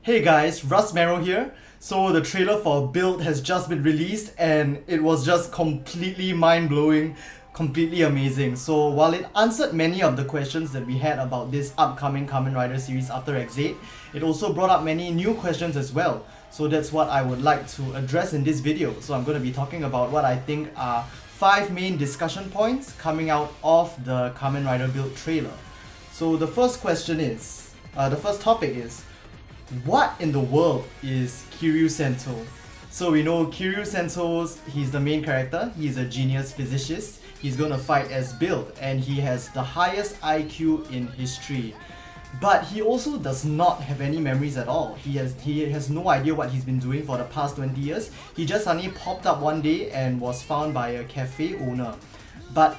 Hey guys, rustmarrow here. So the trailer for Build has just been released and it was just completely mind-blowing, completely amazing. So while it answered many of the questions that we had about this upcoming Kamen Rider series after X8, it also brought up many new questions as well. So that's what I would like to address in this video. So I'm going to be talking about what I think are 5 main discussion points coming out of the Kamen Rider Build trailer. So the first topic is, what in the world is Kiryuu Sento? So we know Kiryuu Sento, he's the main character, he's a genius physicist, he's gonna fight as Build, and he has the highest IQ in history. But he also does not have any memories at all. He has no idea what he's been doing for the past 20 years. He just suddenly popped up one day and was found by a cafe owner. But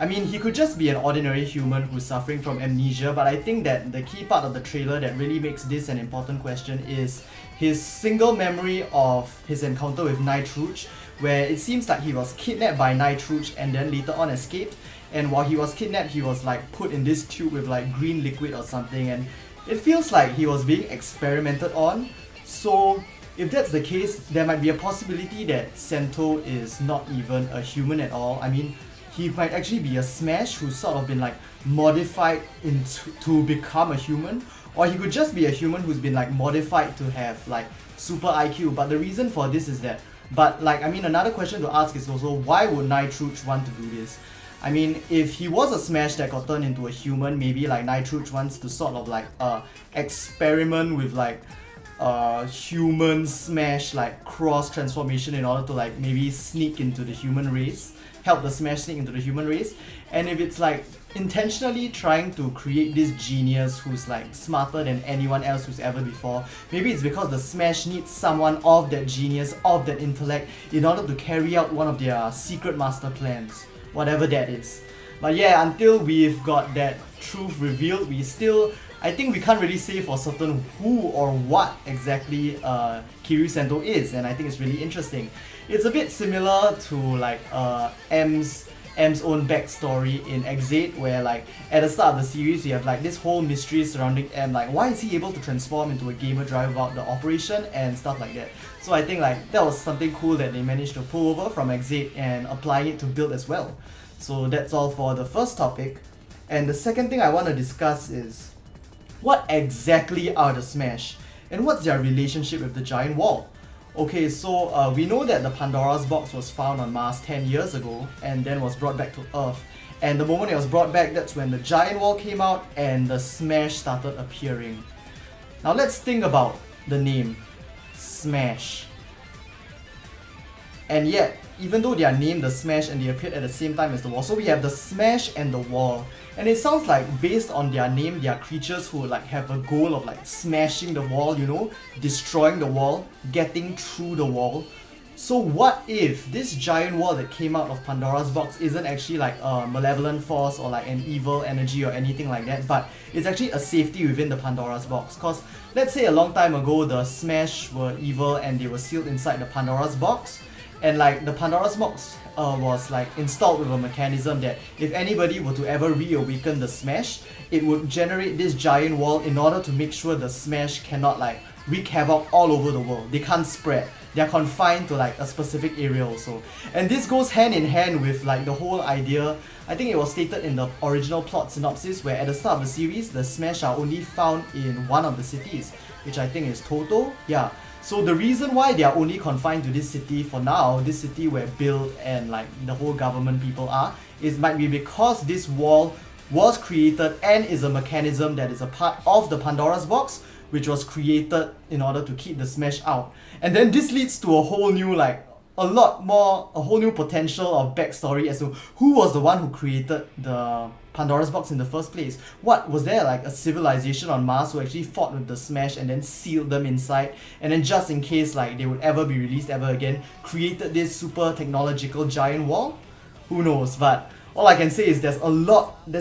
he could just be an ordinary human who's suffering from amnesia, but I think that the key part of the trailer that really makes this an important question is his single memory of his encounter with Nitrouche, where it seems like he was kidnapped by Nitrouche and then later on escaped, and while he was kidnapped he was like put in this tube with like green liquid or something, and it feels like he was being experimented on. So if that's the case, there might be a possibility that Sento is not even a human at all. He might actually be a Smash who's sort of been like modified to become a human, or he could just be a human who's been like modified to have like super IQ. But the reason for this is that, another question to ask is also, why would Nitrouche want to do this? If he was a Smash that got turned into a human, maybe like Nitrouche wants to sort of like experiment with like human Smash like cross transformation in order to like maybe sneak into the human race, help the Smash sneak into the human race. And if it's like intentionally trying to create this genius who's like smarter than anyone else who's ever before, maybe it's because the Smash needs someone of that genius, of that intellect, in order to carry out one of their secret master plans, whatever that is. But yeah, until we've got that truth revealed, I think we can't really say for certain who or what exactly Kiryuu Sento is, and I think it's really interesting. It's a bit similar to like M's own backstory in X8, where like at the start of the series we have like this whole mystery surrounding M, like why is he able to transform into a gamer drive about the operation and stuff like that. So I think like that was something cool that they managed to pull over from X8 and applying it to Build as well. So that's all for the first topic. And the second thing I want to discuss is, what exactly are the Smash, and what's their relationship with the giant wall? Okay, so we know that the Pandora's box was found on Mars 10 years ago and then was brought back to Earth. And the moment it was brought back, that's when the giant wall came out and the Smash started appearing. Now let's think about the name, Smash. And yet, even though they are named the Smash and they appeared at the same time as the wall, so we have the Smash and the wall. And it sounds like based on their name, they are creatures who like have a goal of like smashing the wall, you know, destroying the wall, getting through the wall. So what if this giant wall that came out of Pandora's box isn't actually like a malevolent force or like an evil energy or anything like that, but it's actually a safety within the Pandora's box? Cause let's say a long time ago the Smash were evil and they were sealed inside the Pandora's box, and like the Pandora's box was like installed with a mechanism that if anybody were to ever reawaken the Smash, it would generate this giant wall in order to make sure the Smash cannot like wreak havoc all over the world. They can't spread. They're confined to like a specific area also. And this goes hand in hand with like the whole idea, I think it was stated in the original plot synopsis, where at the start of the series, the Smash are only found in one of the cities, which I think is Toto. Yeah. So the reason why they are only confined to this city for now, this city where Build and like the whole government people are, might be because this wall was created and is a mechanism that is a part of the Pandora's box, which was created in order to keep the Smash out. And then this leads to a whole new a whole new potential of backstory as to who was the one who created the Pandora's box in the first place. What was there, like a civilization on Mars who actually fought with the Smash and then sealed them inside, and then just in case like they would ever be released ever again, created this super technological giant wall? Who knows? But all I can say is there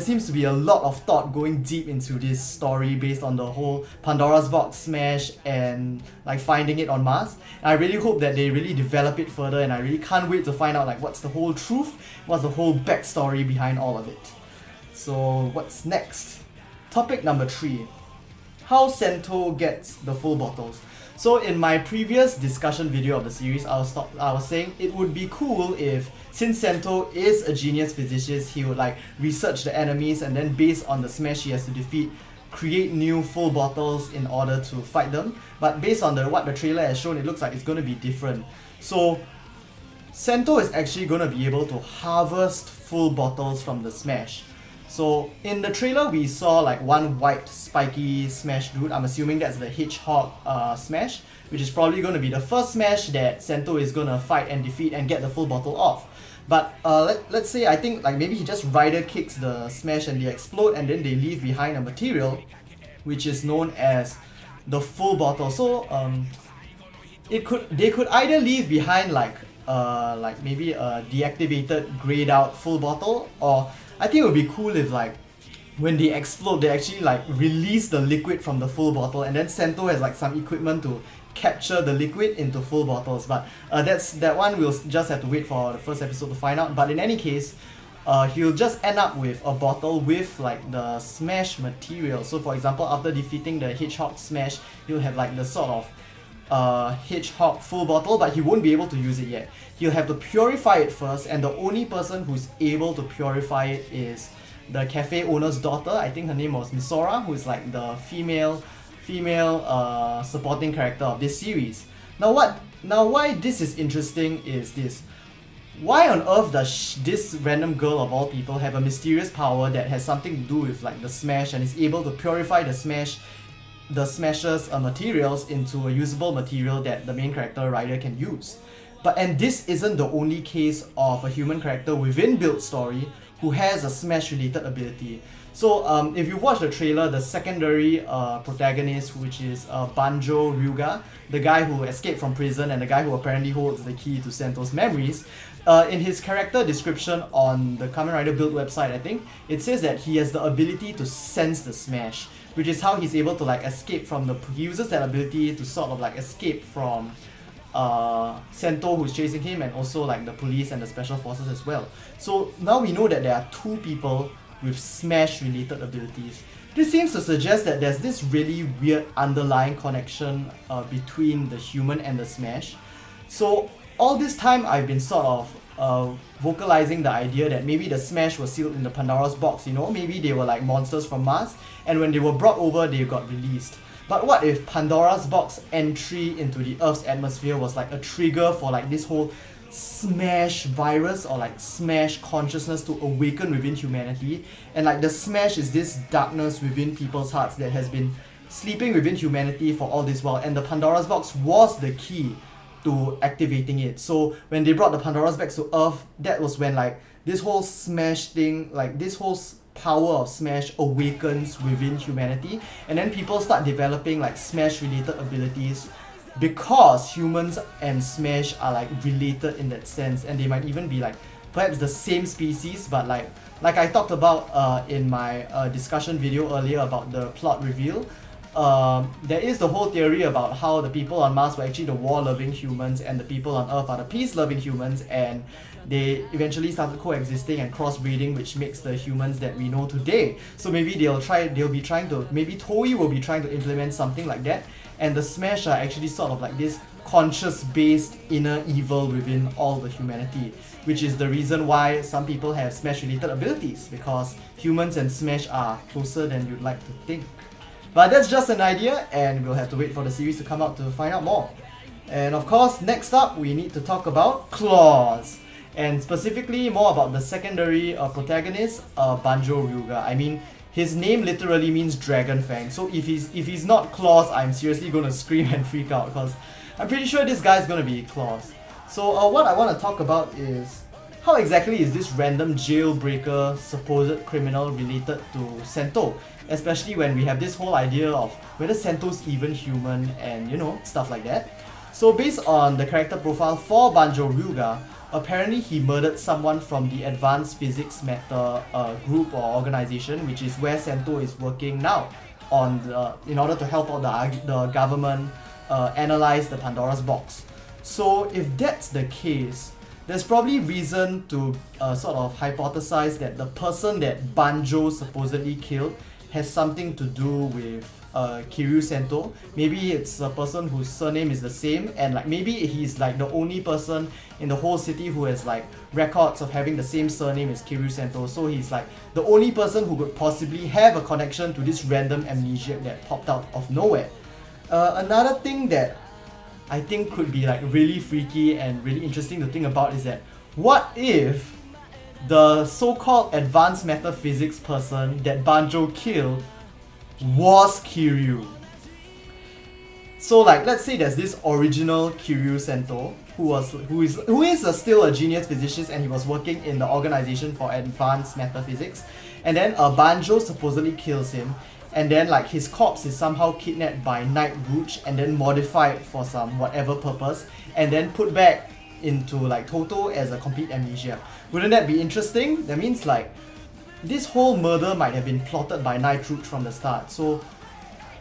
seems to be a lot of thought going deep into this story based on the whole Pandora's box Smash and like finding it on Mars. And I really hope that they really develop it further, and I really can't wait to find out like what's the whole truth, what's the whole backstory behind all of it. So what's next? Topic number 3. how Sento gets the full bottles. So in my previous discussion video of the series, I was saying it would be cool if, since Sento is a genius physicist, he would like research the enemies and then based on the smash he has to defeat, create new full bottles in order to fight them. But based on what the trailer has shown, it looks like it's going to be different. So Sento is actually going to be able to harvest full bottles from the smash. So in the trailer we saw like one white spiky smash dude. I'm assuming that's the hedgehog smash, which is probably going to be the first smash that Sento is going to fight and defeat and get the full bottle off. But let's say I think like maybe he just rider kicks the smash and they explode and then they leave behind a material which is known as the full bottle. So they could either leave behind like maybe a deactivated grayed out full bottle, or I think it would be cool if like when they explode they actually like release the liquid from the full bottle and then Sento has like some equipment to capture the liquid into full bottles. But that one we'll just have to wait for the first episode to find out. But in any case, he'll just end up with a bottle with like the smash material. So for example, after defeating the hedgehog smash, he'll have like the sort of hedgehog full bottle, but he won't be able to use it yet. He'll have to purify it first, and the only person who's able to purify it is the cafe owner's daughter. I think her name was Misora, who is like the female supporting character of this series. Now why this is interesting is this. Why on earth does this random girl of all people have a mysterious power that has something to do with like the smash and is able to purify the smasher's materials into a usable material that the main character Ryder can use? And this isn't the only case of a human character within Build story who has a smash related ability. So if you watch the trailer, the secondary protagonist, which is Banjou Ryuuga, the guy who escaped from prison and the guy who apparently holds the key to Sento's memories, in his character description on the Kamen Rider Build website, I think, it says that he has the ability to sense the smash, which is how he's able to like escape from he uses that ability to sort of like escape from Sento, who's chasing him, and also like the police and the special forces as well. So now we know that there are two people with smash related abilities. This seems to suggest that there's this really weird underlying connection between the human and the smash. So all this time I've been sort of vocalizing the idea that maybe the smash was sealed in the Pandora's box, you know, maybe they were like monsters from Mars and when they were brought over they got released. But what if Pandora's box entry into the Earth's atmosphere was like a trigger for like this whole smash virus or like smash consciousness to awaken within humanity, and like the smash is this darkness within people's hearts that has been sleeping within humanity for all this while, and the Pandora's box was the key to activating it. So when they brought the Pandora's box to Earth, that was when like this whole smash thing, like this whole power of smash awakens within humanity, and then people start developing like smash related abilities because humans and smash are like related in that sense, and they might even be like perhaps the same species. But like I talked about in my discussion video earlier about the plot reveal, there is the whole theory about how the people on Mars were actually the war-loving humans and the people on Earth are the peace-loving humans, and they eventually started coexisting and crossbreeding, which makes the humans that we know today. So maybe maybe Toei will be trying to implement something like that, and the Smash are actually sort of like this conscious-based inner evil within all the humanity, which is the reason why some people have Smash-related abilities, because humans and Smash are closer than you'd like to think. But that's just an idea, and we'll have to wait for the series to come out to find out more. And of course, next up, we need to talk about Claws, and specifically more about the secondary protagonist, Banjou Ryuuga. I mean, his name literally means Dragon Fang, so if he's not Claws, I'm seriously gonna scream and freak out, because I'm pretty sure this guy's gonna be Claws. So what I want to talk about is how exactly is this random jailbreaker supposed criminal related to Sento, especially when we have this whole idea of whether Sento's even human and, you know, stuff like that. So based on the character profile for Banjou Ryuuga, apparently he murdered someone from the Advanced Physics Matter group or organization, which is where Sento is working now in order to help out the government analyze the Pandora's box. So if that's the case, there's probably reason to sort of hypothesize that the person that Banjou supposedly killed has something to do with Kiryuu Sento. Maybe it's a person whose surname is the same, and like maybe he's like the only person in the whole city who has like records of having the same surname as Kiryuu Sento. So he's like the only person who could possibly have a connection to this random amnesiac that popped out of nowhere. Another thing that I think could be like really freaky and really interesting to think about is that what if the so-called advanced metaphysics person that Banjou killed was Kiryuu? So like, let's say there's this original Kiryuu Sento who is still a genius physicist, and he was working in the organization for advanced metaphysics, and then Banjou supposedly kills him, and then like his corpse is somehow kidnapped by Night Rouge and then modified for some whatever purpose, and then put back into like Toto as a complete amnesia. Wouldn't that be interesting? That means like this whole murder might have been plotted by Night Rouge from the start. So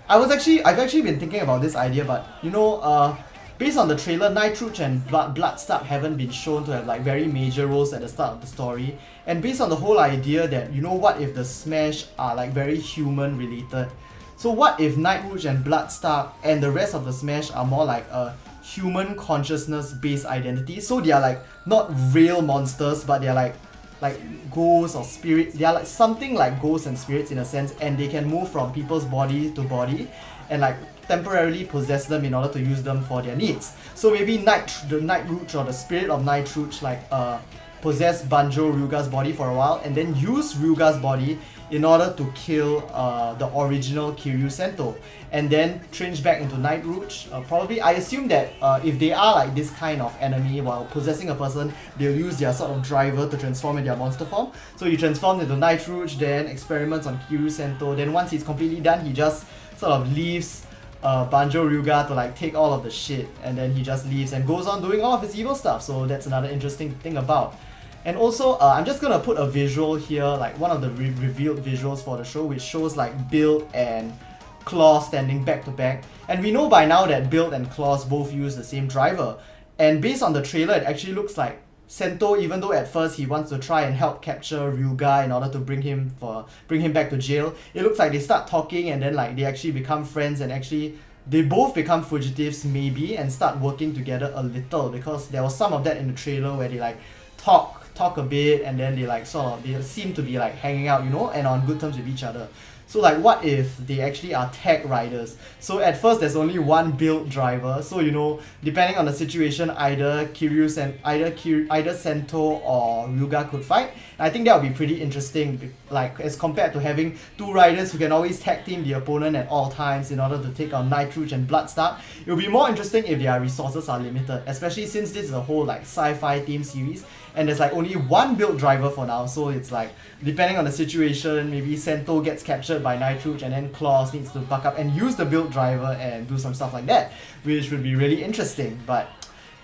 I've actually been thinking about this idea, but you know, based on the trailer, Night Rouge and Bloodstab haven't been shown to have like very major roles at the start of the story. And based on the whole idea that, you know, what if the Smash are like very human related? So what if Night Rouge and Bloodstab and the rest of the Smash are more like a human consciousness based identity? So they are like not real monsters, but they are like ghosts or spirits. They are like something like ghosts and spirits in a sense, and they can move from people's body to body and like temporarily possess them in order to use them for their needs. So maybe the Night Rouge or the spirit of Night Rouge like possess Banjou Ryuuga's body for a while, and then use Ryuuga's body in order to kill the original Kiryuu Sento, and then change back into Night Rouge. Probably, I assume that if they are like this kind of enemy while possessing a person, they'll use their sort of driver to transform in their monster form. So he transforms into Night Rouge, then experiments on Kiryuu Sento, then once he's completely done, he just sort of leaves Banjou Ryuuga to like take all of the shit, and then he just leaves and goes on doing all of his evil stuff. So that's another interesting thing about. And also, I'm just gonna put a visual here, like one of the revealed visuals for the show, which shows like Build and Claw standing back to back. And we know by now that Build and Claws both use the same driver. And based on the trailer, it actually looks like Sento, even though at first he wants to try and help capture Ryuuga in order to bring him back to jail, it looks like they start talking, and then like they actually become friends, and actually they both become fugitives maybe and start working together a little, because there was some of that in the trailer where they like talk a bit, and then they seem to be like hanging out, you know, and on good terms with each other. So like, what if they actually are tech riders? So at first there's only one Build driver, so you know, depending on the situation, either Sento or Ryuuga could fight. And I think that would be pretty interesting, like as compared to having two riders who can always tag team the opponent at all times in order to take on Night Rouge and Bloodstab. It would be more interesting if their resources are limited, especially since this is a whole like sci-fi themed series, and there's like only one Build driver for now. So it's like, depending on the situation, maybe Sento gets captured by Night Rouge, and then Claws needs to buck up and use the Build driver and do some stuff like that, which would be really interesting. But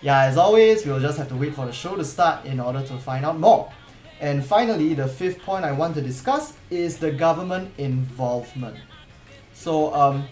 yeah, as always, we'll just have to wait for the show to start in order to find out more. And finally, the fifth point I want to discuss is the government involvement. So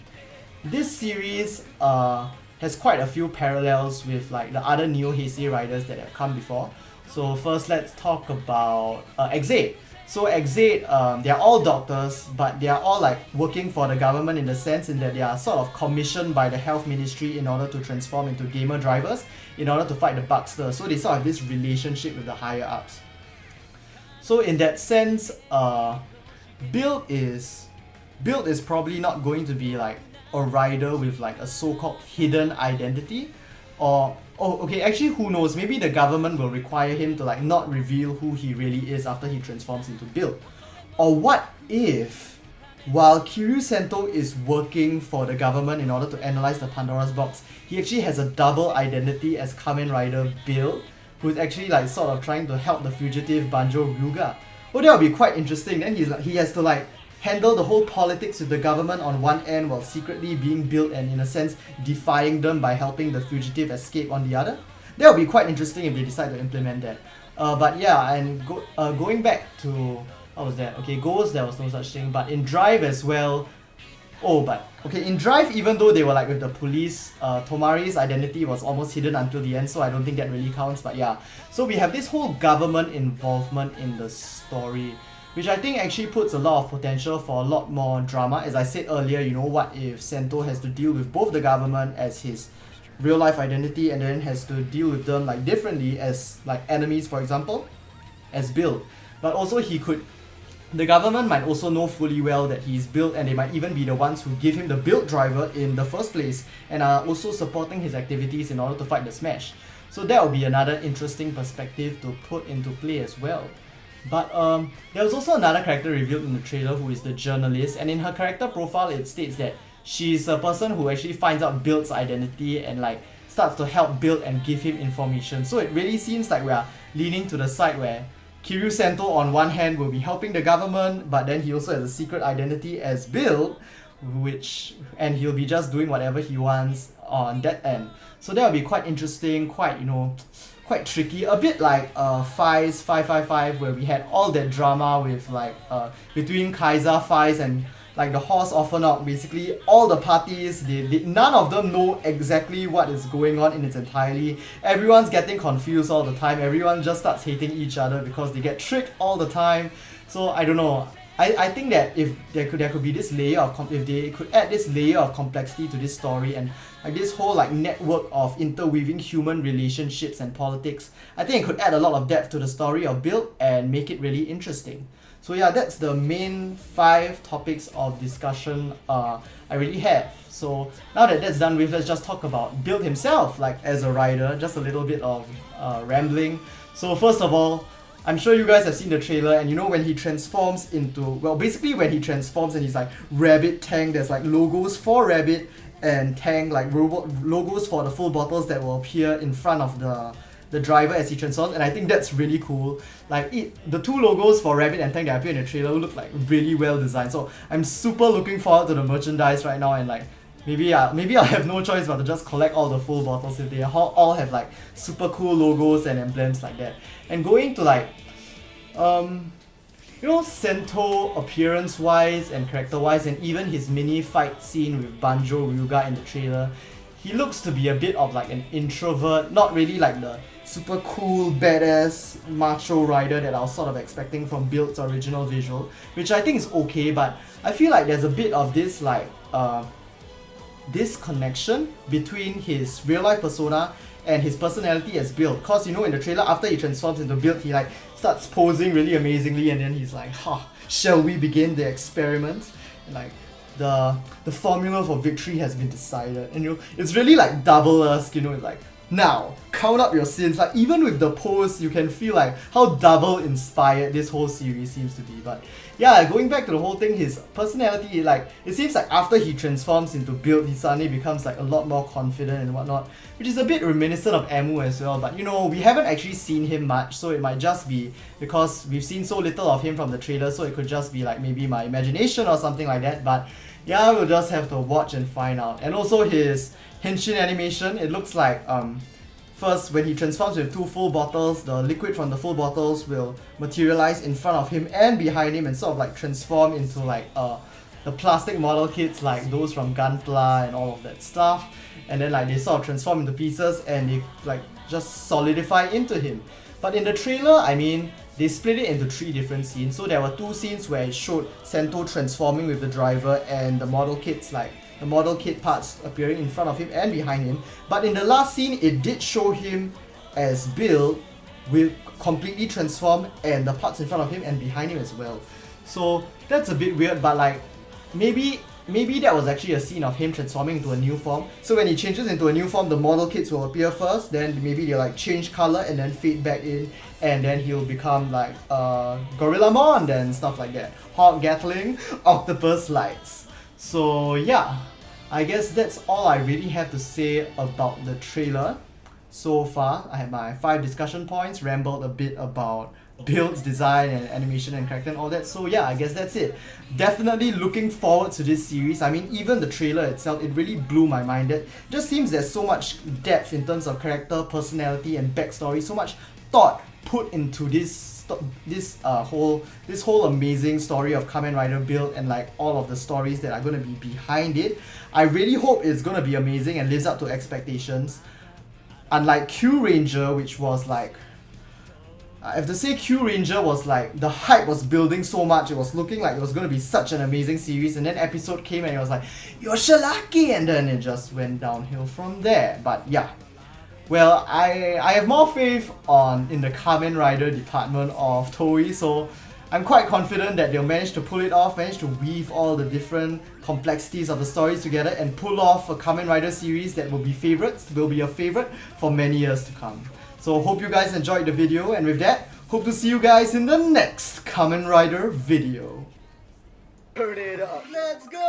this series has quite a few parallels with like the other Neo Heisei riders that have come before. So first, let's talk about X8. So X8, they're all doctors, but they are all like working for the government in the sense in that they are sort of commissioned by the health ministry in order to transform into gamer drivers in order to fight the Bugster. So they sort of have this relationship with the higher ups. So in that sense, Build is probably not going to be like a rider with like a so-called hidden identity, or okay, actually who knows, maybe the government will require him to like not reveal who he really is after he transforms into Build. Or what if, while Kiryuu Sento is working for the government in order to analyze the Pandora's box, he actually has a double identity as Kamen Rider Build, who's actually like sort of trying to help the fugitive Banjou Ryuuga. Oh, that would be quite interesting. Then he has to like handle the whole politics with the government on one end while secretly being Build and in a sense defying them by helping the fugitive escape on the other. That would be quite interesting if they decide to implement that. But yeah, and going back to, what was that? Okay, Ghost, there was no such thing, but in Drive as well. Oh, but okay, in Drive, even though they were like with the police, Tomari's identity was almost hidden until the end, so I don't think that really counts. But yeah, so we have this whole government involvement in the story, which I think actually puts a lot of potential for a lot more drama. As I said earlier, you know, what if Sento has to deal with both the government as his real life identity and then has to deal with them like differently as like enemies, for example, as Build. But also the government might also know fully well that he's Build, and they might even be the ones who give him the Build driver in the first place and are also supporting his activities in order to fight the Smash. So that will be another interesting perspective to put into play as well. But there was also another character revealed in the trailer who is the journalist, and in her character profile it states that she's a person who actually finds out Build's identity and like starts to help Build and give him information. So it really seems like we are leaning to the side where Kiryuu Sento on one hand will be helping the government, but then he also has a secret identity as Build, and he'll be just doing whatever he wants on that end. So that will be quite interesting, quite, you know, quite tricky, a bit like 555, where we had all that drama with like between Kaiser, Faiz, and like the horse Orphanok. Basically all the parties, none of them know exactly what is going on in its entirety. Everyone's getting confused all the time, everyone just starts hating each other because they get tricked all the time. So I don't know, I think that if there could be this layer of if they could add this layer of complexity to this story and like this whole like network of interweaving human relationships and politics, I think it could add a lot of depth to the story of Build and make it really interesting. So yeah, that's the main 5 topics of discussion I really have. So now that that's done with, let's just talk about Build himself, like as a rider, just a little bit of rambling. So first of all, I'm sure you guys have seen the trailer, and you know when he transforms into, well, basically when he transforms and he's like Rabbit Tank, there's like logos for Rabbit and Tank, like logos for the full bottles that will appear in front of the driver as he transforms, and I think that's really cool. Like the 2 logos for Rabbit and Tank that appear in the trailer look like really well designed, so I'm super looking forward to the merchandise right now, and like maybe I'll have no choice but to just collect all the full bottles if they all have like super cool logos and emblems like that. And going to like you know, Sento appearance wise and character wise, and even his mini fight scene with Banjou Ryuuga in the trailer, he looks to be a bit of like an introvert, not really like the super cool badass macho rider that I was sort of expecting from Build's original visual, which I think is okay, but I feel like there's a bit of this like disconnection between his real life persona and his personality as Build. Cause you know in the trailer, after he transforms into Build, he like starts posing really amazingly, and then he's like, shall we begin the experiment? And like the formula for victory has been decided, and you know, it's really like Double-esque, you know, it's like, now count up your sins. Like even with the pose, you can feel like how Double inspired this whole series seems to be. But yeah, going back to the whole thing, his personality, like it seems like after he transforms into Build, he suddenly becomes like a lot more confident and whatnot, which is a bit reminiscent of Amu as well. But you know, we haven't actually seen him much, so it might just be because we've seen so little of him from the trailer, so it could just be like maybe my imagination or something like that. But yeah, we'll just have to watch and find out. And also his Henshin animation, it looks like first when he transforms with 2 full bottles, the liquid from the full bottles will materialize in front of him and behind him and sort of like transform into like the plastic model kits like those from Gunpla and all of that stuff, and then like they sort of transform into pieces and they like just solidify into him. But in the trailer, I mean, they split it into 3 different scenes. So there were 2 scenes where it showed Sento transforming with the driver and the model kits, like the model kit parts appearing in front of him and behind him. But in the last scene, it did show him as Build with completely transformed and the parts in front of him and behind him as well. So that's a bit weird, but like maybe that was actually a scene of him transforming into a new form. So when he changes into a new form, the model kits will appear first, then maybe they'll like change color and then fade back in, and then he'll become like Gorillamon and stuff like that. Hawk Gatling, Octopus Lights. So yeah, I guess that's all I really have to say about the trailer so far. I had my 5 discussion points, rambled a bit about Build's design and animation and character and all that. So yeah, I guess that's it. Definitely looking forward to this series. I mean, even the trailer itself, it really blew my mind. It just seems there's so much depth in terms of character, personality and backstory, so much thought put into this whole amazing story of Kamen Rider Build and like all of the stories that are going to be behind it. I really hope it's going to be amazing and lives up to expectations. Unlike Q Ranger, which was like, I have to say Q Ranger was like, the hype was building so much, it was looking like it was going to be such an amazing series, and then episode came and it was like, you're Shalaki, and then it just went downhill from there. But yeah, well, I have more faith in the Kamen Rider department of Toei, so I'm quite confident that they'll manage to pull it off, manage to weave all the different complexities of the stories together and pull off a Kamen Rider series that will be a favorite for many years to come. So hope you guys enjoyed the video, and with that, hope to see you guys in the next Kamen Rider video. Turn it up. Let's go!